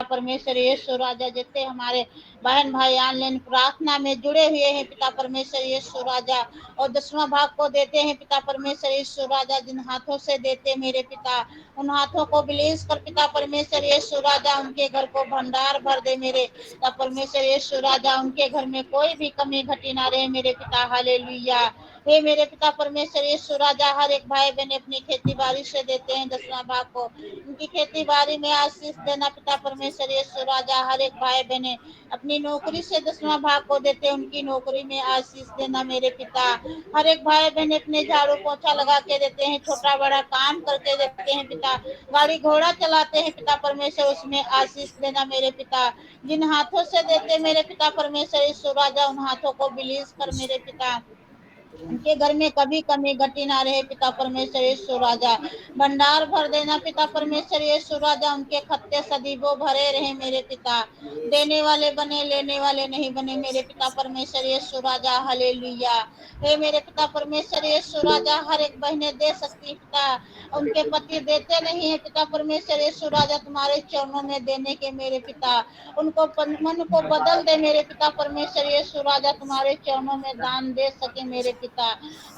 परमेश्वर यीशु राजा, जितने हमारे बहन भाई ऑनलाइन प्रार्थना में जुड़े हुए हैं पिता परमेश्वर यीशु राजा, और 10वां भाग को देते हैं पिता परमेश्वर यीशु राजा, जिन हाथों से देते मेरे पिता, उन हाथों को बिलीस कर पिता परमेश्वर यीशु राजा, उनके घर को भंडार भर दे मेरे पिता परमेश्वर यीशु राजा, उनके घर में कोई भी कमी घटी ना रहे मेरे पिता। हालेलुया। हे मेरे पिता परमेश्वर यीशु राजा, हर एक भाई बहन अपनी खेती बाड़ी से देते हैं 10वां भाग को, उनकी खेती बाड़ी में आशीष देना पिता परमेश्वर यीशु राजा। हर एक भाई बहने अपनी नौकरी से 10वां भाग को देते हैं, उनकी नौकरी में आशीष देना मेरे पिता। हर एक भाई बहन अपने झाड़ू पोछा लगा के देते हैं, छोटा बड़ा काम करके देते हैं पिता, गाड़ी घोड़ा चलाते हैं पिता परमेश्वर, उसमें आशीष देना मेरे पिता। जिन हाथों से देते मेरे पिता परमेश्वर यीशु राजा, उन हाथों को बिलीस कर मेरे पिता, उनके घर में कभी कमी घटी ना रहे पिता परमेश्वर यीशु राजा। भंडार भर देना पिता परमेश्वर यीशु राजा, उनके खत्ते सदीबों भरे रहे मेरे पिता, देने वाले बने लेने वाले नहीं बने मेरे पिता परमेश्वर यीशु राजा। हालेलुया। हे मेरे पिता परमेश्वर यीशु राजा, हर एक बहने दे सकती पिता, उनके पति देते नहीं है पिता परमेश्वर यीशु राजा, तुम्हारे चरणों में देने के मेरे पिता, उनको मन को बदल दे मेरे पिता परमेश्वर यीशु राजा, तुम्हारे चरणों में दान दे सके मेरे पिता।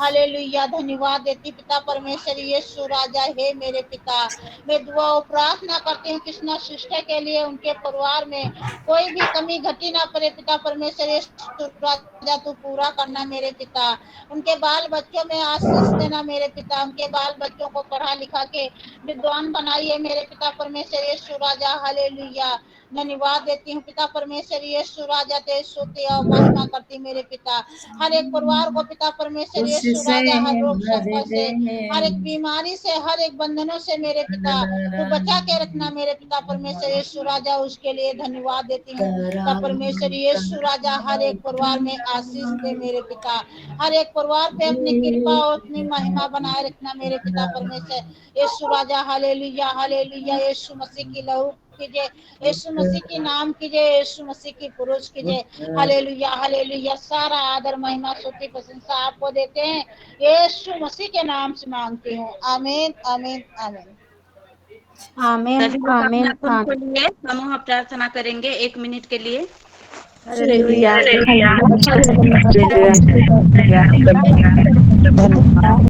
हालेलुया। धन्यवाद देती पिता परमेश्वर यीशु राजा। हे मेरे पिता, मैं दुआ और प्रार्थना करती हूँ कृष्णा सिस्टर के लिए, उनके परिवार में कोई भी कमी घटी ना पड़े पिता परमेश्वर यीशु राजा, तू पूरा करना मेरे पिता। उनके बाल बच्चों में आशीष देना मेरे पिता, उनके बाल बच्चों को पढ़ा लिखा के विद्वान बनाइए मेरे पिता परमेश्वर यीशु राजा। हालेलुया। धन्यवाद देती हूँ पिता परमेश्वर यीशु राजा, तेरी स्तुति और महिमा करती मेरे पिता। हर एक परिवार को पिता परमेश्वर यीशु उससे राजा, हर रोग भर संकट से, हर एक दे बीमारी से, हर एक बंधनों से मेरे पिता तू बचा के रखना मेरे पिता परमेश्वर यीशु राजा, उसके लिए धन्यवाद देती हूँ पिता परमेश्वर यीशु राजा। हर एक परिवार में आशीष दे मेरे पिता, हर एक परिवार पे अपनी कृपा और अपनी महिमा बनाए रखना मेरे पिता परमेश्वर यीशु राजा। हालेलुया। हालेलुया। यीशु मसीह की लहू कीजिए, यीशु मसीह की नाम कीजिए, यीशु मसीह की पुरुष कीजिए। हालेलुया। हालेलुया। सारा आदर महिमा स्तुति प्रशंसा आपको देते हैं, यीशु मसीह के नाम से मांगती हूँ। आमीन आमीन आमीन। आमीन सभी लोग अपना आमीन नाम आमीन। खोलिए, समूह प्रार्थना करेंगे 1 मिनट के लिए। हालेलुया। हालेलुया। धन्यवाद हालेलुया। धन्यवाद।